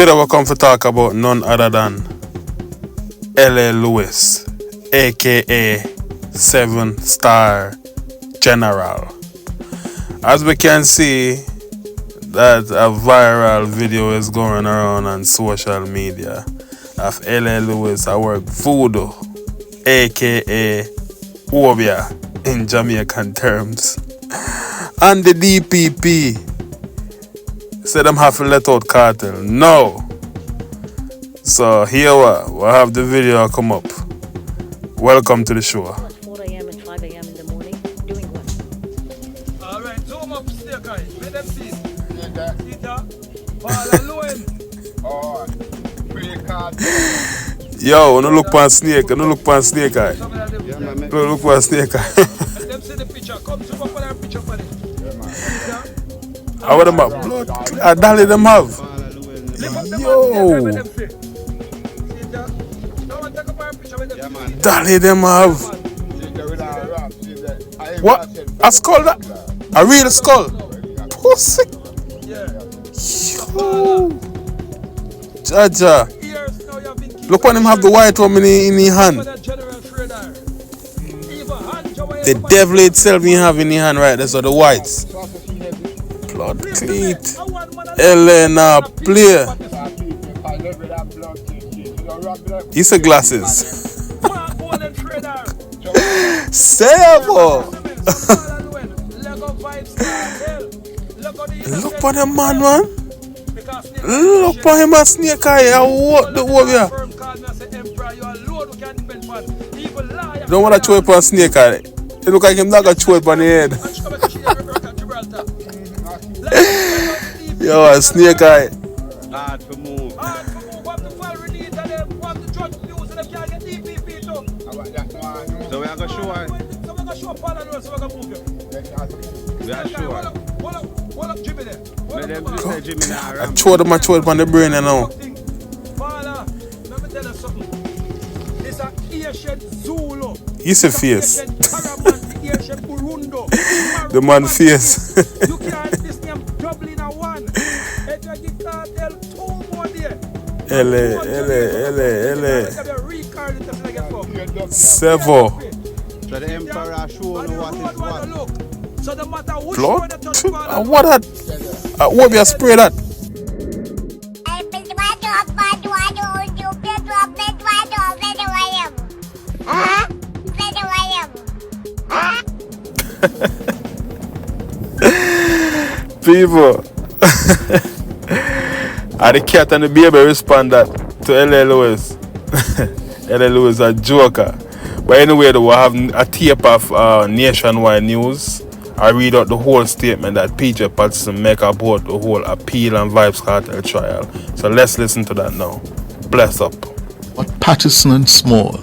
Today we come to talk about none other than L.A. Lewis, aka 7-star General. As we can see, that a viral video is going around on social media of L.A. Lewis at work voodoo, aka Obeah in Jamaican terms. And the DPP said them have to let out Cartel. No. So here we have the video come up. Welcome to the show. 4 a.m. and 5 a.m. in the morning. Doing what? Alright, zoom up, snake eye. Let them see. See that? Paul and Llewellyn. Oh, pretty Cartel. Yo, no look for snake. No look for snake eye. No look for snake eye. Let them see the picture. Come zoom up on that picture for them. How them have blood? I dolly them have. Yo. Dolly them have. What? A skull that? A real skull? Pussy. Yo. Jaja. Look when him have the white one in his hand. The devil itself he have in his hand right there, so the whites. Blood cleat. Elena play. He's a glasses. Savo. Look for the man. Look for him a snake eye. What the Obeah? Don't want to chew upon snake eye. It look like him not gonna chew upon the head. Yo, a snake eye. Hard to move. So we are going to show her. We are sure. I chew them on the brain now. He's a face. The man face. L.A. Sevo. So the emperor show you what is what. Blood? And what that? Obeah spray that? People. And the cat and the baby respond that to L.A. Lewis. L.A. Lewis a joker. But anyway, we'll have a tape of nationwide news. I read out the whole statement that PJ Patterson make about the whole appeal and Vybz Cartel trial. So let's listen to that now. Bless up. What Patterson and Small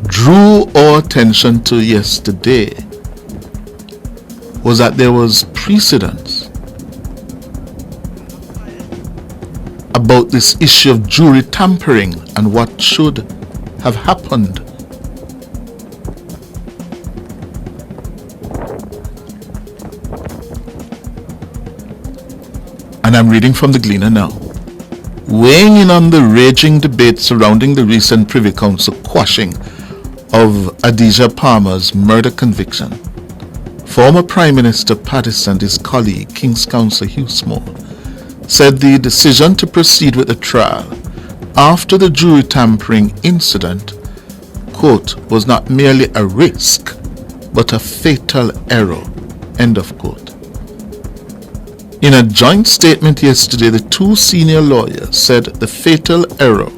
drew our attention to yesterday was that there was precedence about this issue of jury tampering and what should have happened. And I'm reading from the Gleaner now. Weighing in on the raging debate surrounding the recent Privy Council quashing of Adidja Palmer's murder conviction, former Prime Minister Patterson and his colleague, King's Counsel Hugh Small, said the decision to proceed with the trial after the jury tampering incident, quote, was not merely a risk, but a fatal error, end of quote. In a joint statement yesterday, the two senior lawyers said the fatal error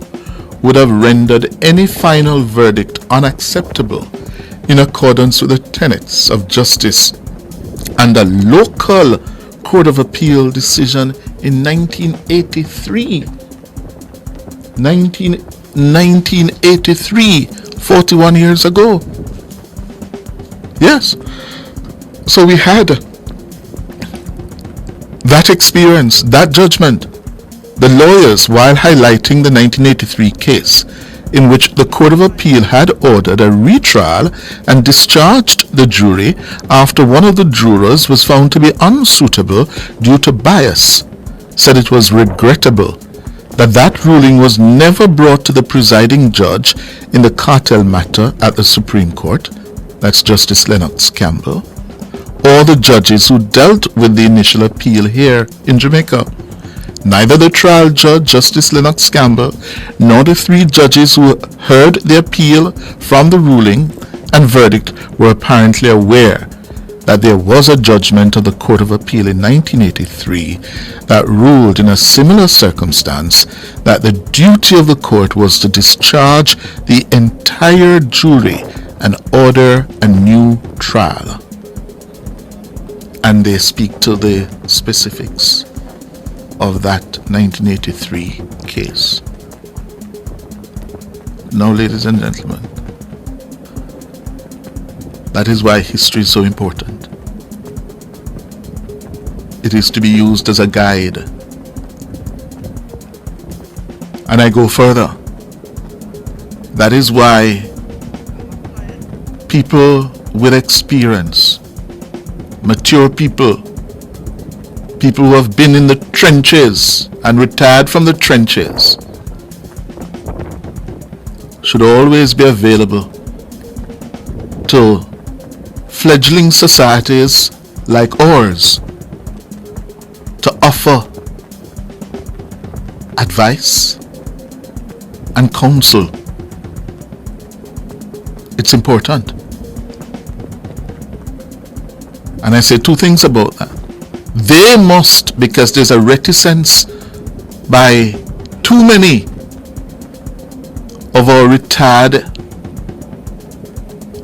would have rendered any final verdict unacceptable in accordance with the tenets of justice and a local Court of Appeal decision in 1983. 1983, 41 years ago. Yes. So we had that experience, that judgment. The lawyers, while highlighting the 1983 case, in which the Court of Appeal had ordered a retrial and discharged the jury after one of the jurors was found to be unsuitable due to bias, said it was regrettable that that ruling was never brought to the presiding judge in the cartel matter at the Supreme Court, that's Justice Lennox Campbell, or the judges who dealt with the initial appeal here in Jamaica. Neither the trial judge, Justice Lennox Campbell, nor the three judges who heard the appeal from the ruling and verdict were apparently aware that there was a judgment of the Court of Appeal in 1983 that ruled in a similar circumstance that the duty of the court was to discharge the entire jury and order a new trial. And they speak to the specifics of that 1983 case. Now, ladies and gentlemen, that is why history is so important. It is to be used as a guide. And I go further. That is why people with experience, mature people who have been in the trenches and retired from the trenches, should always be available to fledgling societies like ours to offer advice and counsel. It's important. And I say two things about that. They must, because there's a reticence by too many of our retired,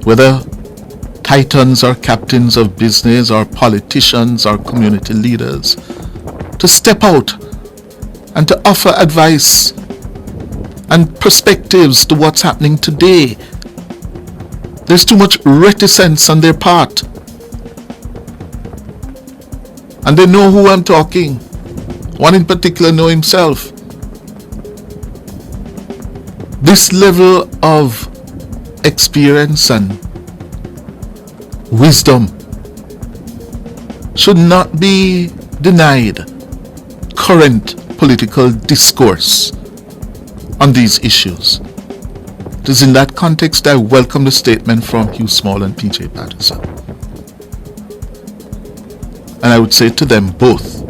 whether titans or captains of business or politicians or community leaders, to step out and to offer advice and perspectives to what's happening today. There's too much reticence on their part. And they know who I'm talking. One in particular know himself. This level of experience and wisdom should not be denied current political discourse on these issues. It is in that context I welcome the statement from Hugh Small and P.J. Patterson. And I would say to them both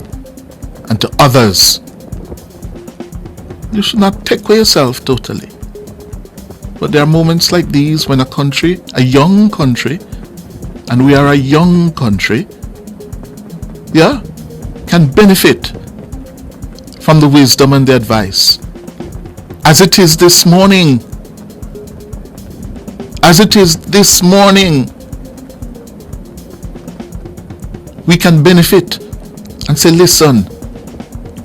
and to others, you should not take away yourself totally. But there are moments like these when a country, a young country, and we are a young country, can benefit from the wisdom and the advice. As it is this morning. As it is this morning. We can benefit and say, listen,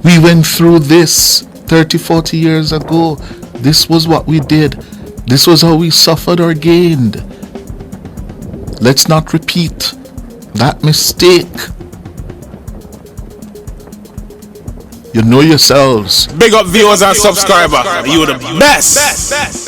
we went through this 30, 40 years ago. This was what we did. This was how we suffered or gained. Let's not repeat that mistake. You know yourselves. Big up viewers and subscribers. You're the best.